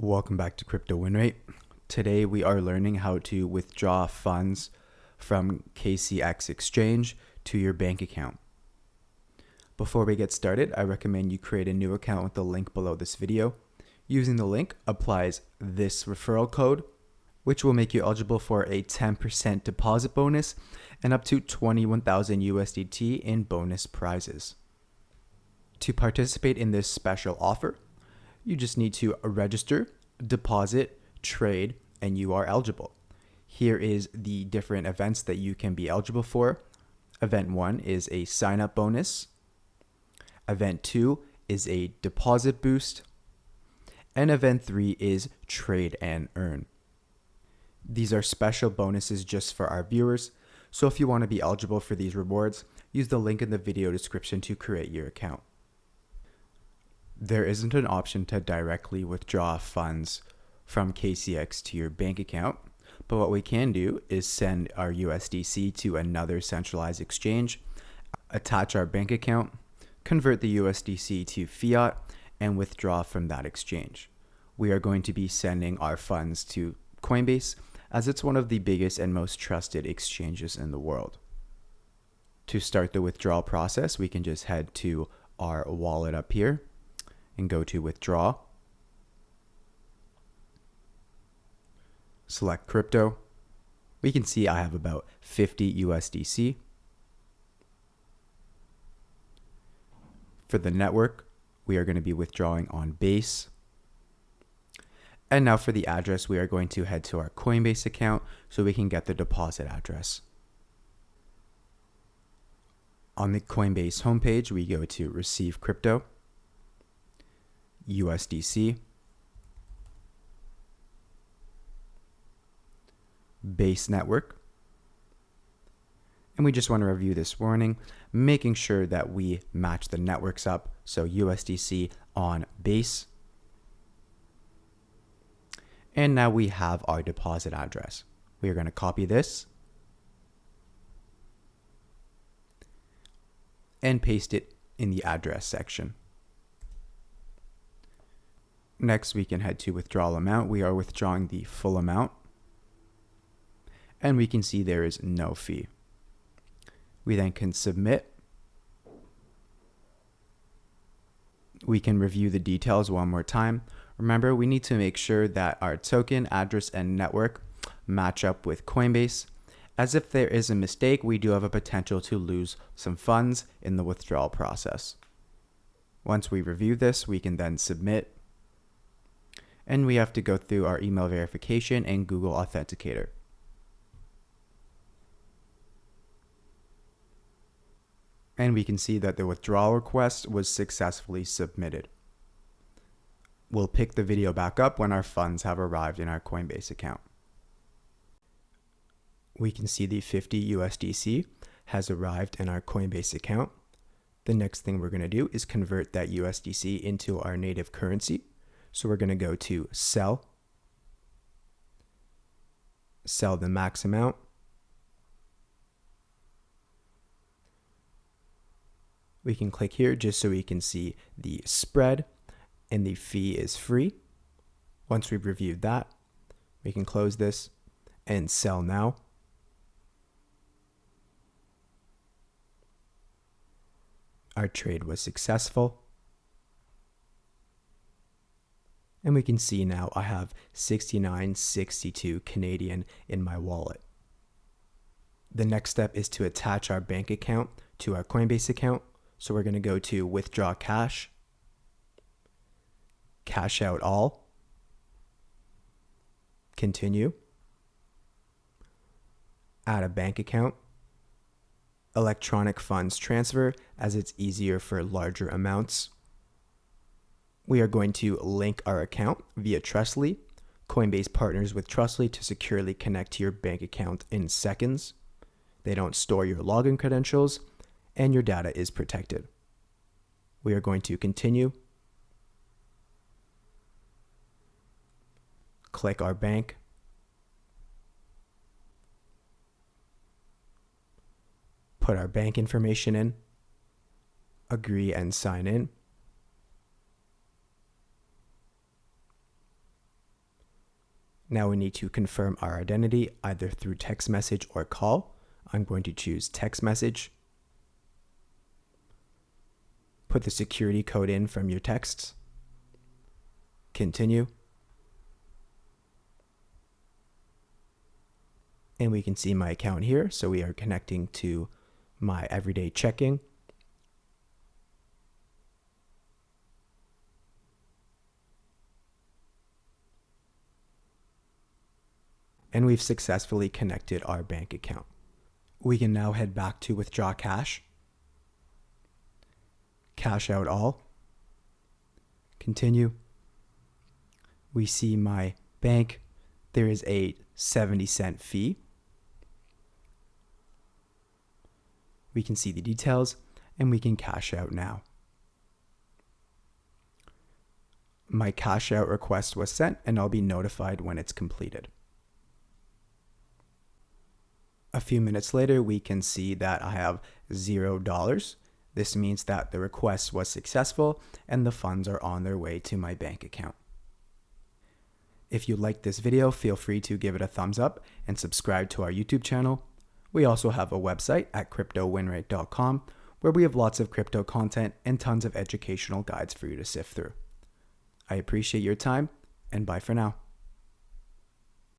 Welcome back to CryptoWinRate. Today we are learning how to withdraw funds from KCEX exchange to your bank account. Before we get started, I recommend you create a new account with the link below this video. Using the link applies this referral code, which will make you eligible for a 10% deposit bonus and up to 21,000 USDT in bonus prizes. To participate in this special offer, you just need to register, deposit, trade, and you are eligible. Here is the different events that you can be eligible for. Event 1 is a sign-up bonus. Event 2 is a deposit boost. And Event 3 is trade and earn. These are special bonuses just for our viewers. So if you want to be eligible for these rewards, use the link in the video description to create your account. There isn't an option to directly withdraw funds from KCEX to your bank account, but what we can do is send our USDC to another centralized exchange, attach our bank account, convert the USDC to Fiat, and withdraw from that exchange. We are going to be sending our funds to Coinbase, as it's one of the biggest and most trusted exchanges in the world. To start the withdrawal process, we can just head to our wallet up here and go to withdraw. Select crypto. We can see I have about 50 USDC. For the network, we are going to be withdrawing on Base. And now for the address, we are going to head to our Coinbase account so we can get the deposit address. On the Coinbase homepage, we go to Receive Crypto, USDC, Base Network, and we just want to review this warning, making sure that we match the networks up. So USDC on Base. And now we have our deposit address. We are going to copy this and paste it in the address section. Next, we can head to withdrawal amount. We are withdrawing the full amount. And we can see there is no fee. We then can submit. We can review the details one more time. Remember, we need to make sure that our token, address, and network match up with Coinbase. As if there is a mistake, we do have a potential to lose some funds in the withdrawal process. Once we review this, we can then submit. And we have to go through our email verification and Google Authenticator. And we can see that the withdrawal request was successfully submitted. We'll pick the video back up when our funds have arrived in our Coinbase account. We can see the 50 USDC has arrived in our Coinbase account. The next thing we're going to do is convert that USDC into our native currency. So we're going to go to sell the max amount, we can click here just so we can see the spread, and the fee is free. Once we've reviewed that, we can close this and sell now. Our trade was successful. And we can see now I have 69.62 Canadian in my wallet. The next step is to attach our bank account to our Coinbase account. So we're going to go to withdraw cash, cash out all, continue, add a bank account, electronic funds transfer as it's easier for larger amounts. We are going to link our account via Trustly. Coinbase partners with Trustly to securely connect to your bank account in seconds. They don't store your login credentials, and your data is protected. We are going to continue. Click our bank. Put our bank information in. Agree and sign in. Now we need to confirm our identity either through text message or call. I'm going to choose text message. Put the security code in from your texts. Continue. And we can see my account here. So we are connecting to my everyday checking. And we've successfully connected our bank account. We can now head back to withdraw cash. Cash out all. Continue. We see my bank. There is a 70-cent fee. We can see the details and we can cash out now. My cash out request was sent and I'll be notified when it's completed. A few minutes later, we can see that I have $0. This means that the request was successful and the funds are on their way to my bank account. If you liked this video, feel free to give it a thumbs up and subscribe to our YouTube channel. We also have a website at CryptoWinRate.com where we have lots of crypto content and tons of educational guides for you to sift through. I appreciate your time and bye for now.